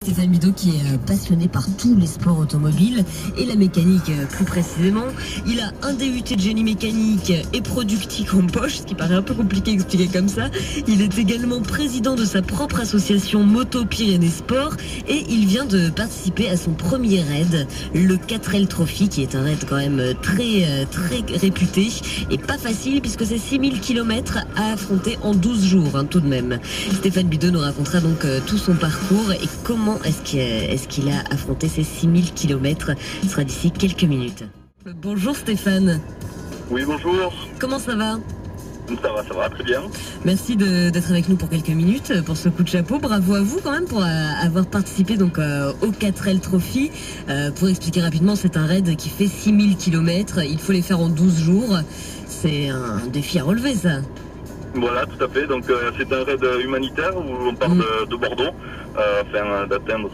Stéphane Bidot qui est passionné par tous les sports automobiles et la mécanique plus précisément. Il a un DUT de génie mécanique et productique en poche, ce qui paraît un peu compliqué à expliquer comme ça. Il est également président de sa propre association Moto Pyrénées Sport et il vient de participer à son premier raid, le 4L Trophy, qui est un raid quand même très réputé et pas facile puisque c'est 6000 km à affronter en 12 jours tout de même. Stéphane Bidot nous racontera donc tout son parcours et comment est-ce qu'il a affronté ces 6000 km. Ce sera d'ici quelques minutes. Bonjour Stéphane. Oui, bonjour. Comment ça va ? Ça va, très bien. Merci d'être avec nous pour quelques minutes, pour ce coup de chapeau. Bravo à vous quand même pour avoir participé donc au 4L Trophy. Pour expliquer rapidement, c'est un raid qui fait 6000 km. Il faut les faire en 12 jours. C'est un défi à relever, ça. Voilà, tout à fait. Donc c'est un raid humanitaire où on part de Bordeaux afin d'atteindre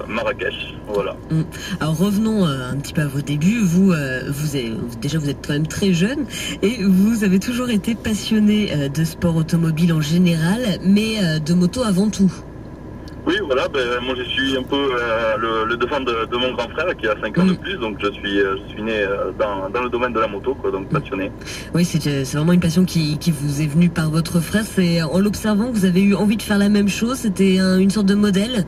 Marrakech. Voilà. Alors revenons un petit peu à vos débuts. Vous êtes quand même très jeune et vous avez toujours été passionné de sport automobile en général, mais de moto avant tout. Oui, voilà, moi je suis un peu le devant de mon grand frère qui a 5 ans de plus, donc je suis né dans le domaine de la moto, quoi, donc passionné. Oui, c'est vraiment une passion qui vous est venue par votre frère. C'est en l'observant que vous avez eu envie de faire la même chose. C'était une sorte de modèle.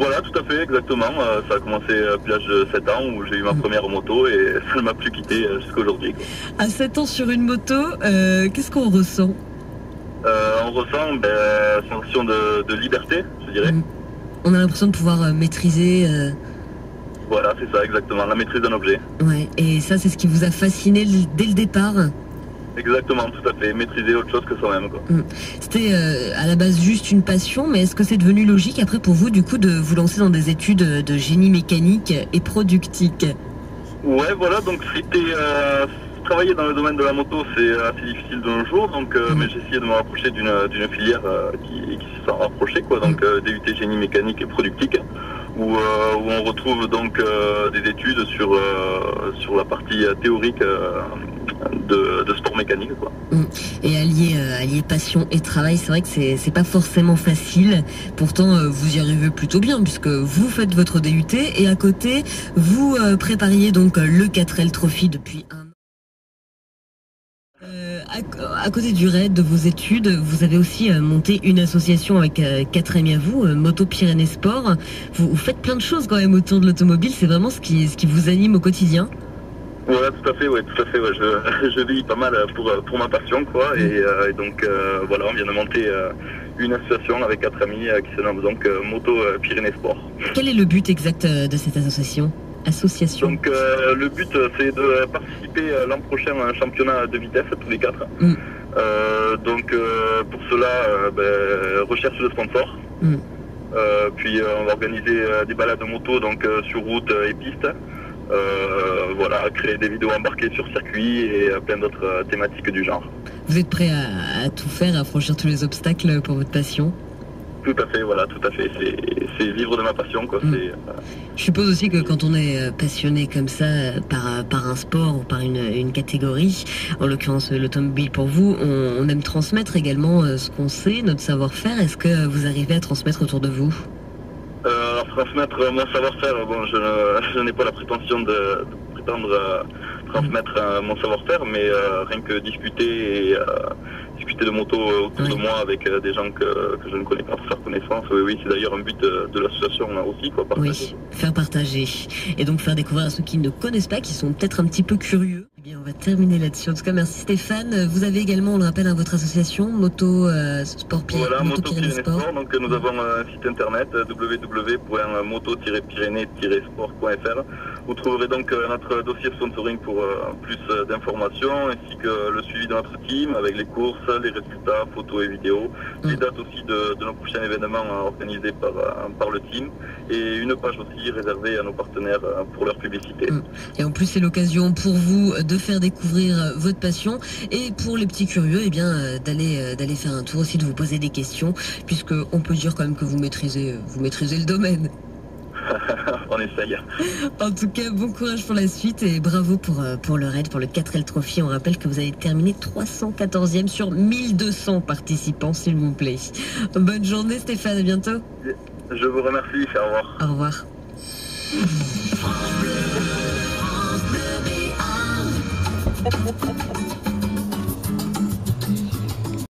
Voilà, tout à fait, exactement. Ça a commencé depuis l'âge de 7 ans où j'ai eu ma première moto et ça ne m'a plus quitté jusqu'à aujourd'hui. À 7 ans sur une moto, qu'est-ce qu'on ressent ? On ressent une sensation de liberté, je dirais. On a l'impression de pouvoir maîtriser... Voilà, c'est ça, exactement, la maîtrise d'un objet. Ouais, et ça, c'est ce qui vous a fasciné dès le départ ? Exactement, tout à fait, maîtriser autre chose que soi-même, quoi. C'était à la base juste une passion, mais est-ce que c'est devenu logique après pour vous, du coup, de vous lancer dans des études de génie mécanique et productique ? Ouais, voilà, donc c'était... Travailler dans le domaine de la moto, c'est assez difficile de nos jours, donc mais j'ai essayé de me rapprocher d'une filière qui s'en rapprochait, quoi, donc DUT génie mécanique et productique, où on retrouve donc des études sur la partie théorique de sport mécanique, quoi. Et allier passion et travail, c'est vrai que c'est pas forcément facile. Pourtant, vous y arrivez plutôt bien puisque vous faites votre DUT et à côté, vous prépariez donc le 4L Trophy depuis un an. À côté du raid de vos études, vous avez aussi monté une association avec 4 amis à vous, Moto Pyrénées Sport. Vous faites plein de choses quand même autour de l'automobile. C'est vraiment ce qui vous anime au quotidien. Ouais, tout à fait. Ouais. Je vis pas mal pour ma passion, quoi. Et donc voilà, on vient de monter une association avec 4 amis qui se nomme donc Moto Pyrénées Sport. Quel est le but exact de cette association ? Donc le but c'est de participer l'an prochain à un championnat de vitesse tous les 4. Donc pour cela recherche de sponsors. Puis on va organiser des balades de moto donc sur route et piste. Voilà, créer des vidéos embarquées sur circuit et plein d'autres thématiques du genre. Vous êtes prêt à tout faire, à franchir tous les obstacles pour votre passion ? Tout à fait, voilà, tout à fait. C'est vivre de ma passion, quoi. Je suppose aussi que quand on est passionné comme ça par un sport ou par une catégorie, en l'occurrence l'automobile pour vous, on aime transmettre également ce qu'on sait, notre savoir-faire. Est-ce que vous arrivez à transmettre autour de vous ? Alors transmettre mon savoir-faire, bon, je n'ai pas la prétention de prétendre transmettre mon savoir-faire, mais rien que discuter de moto autour de moi avec des gens que je ne connais pas pour faire connaissance. Oui, c'est d'ailleurs un but de l'association aussi, quoi, partager. Oui, faire partager. Et donc faire découvrir à ceux qui ne connaissent pas, qui sont peut-être un petit peu curieux. Eh bien, on va terminer là-dessus. En tout cas, merci Stéphane. Vous avez également, on le rappelle, votre association Moto Sport Voilà, Moto Pyrénées Sport. Donc nous avons un site internet www.moto-pyrénées-sport.fr. Vous trouverez donc notre dossier sponsoring pour plus d'informations, ainsi que le suivi de notre team avec les courses, les résultats, photos et vidéos, les dates aussi de nos prochains événements organisés par le team, et une page aussi réservée à nos partenaires pour leur publicité. Et en plus, c'est l'occasion pour vous de faire découvrir votre passion, et pour les petits curieux, eh bien, d'aller faire un tour aussi, de vous poser des questions, puisque on peut dire quand même que vous maîtrisez le domaine. On essaye. En tout cas, bon courage pour la suite et bravo pour le raid, pour le 4L Trophy. On rappelle que vous avez terminé 314e sur 1200 participants, s'il vous plaît. Bonne journée Stéphane, à bientôt. Je vous remercie, au revoir. Au revoir. France Bleu Béarn.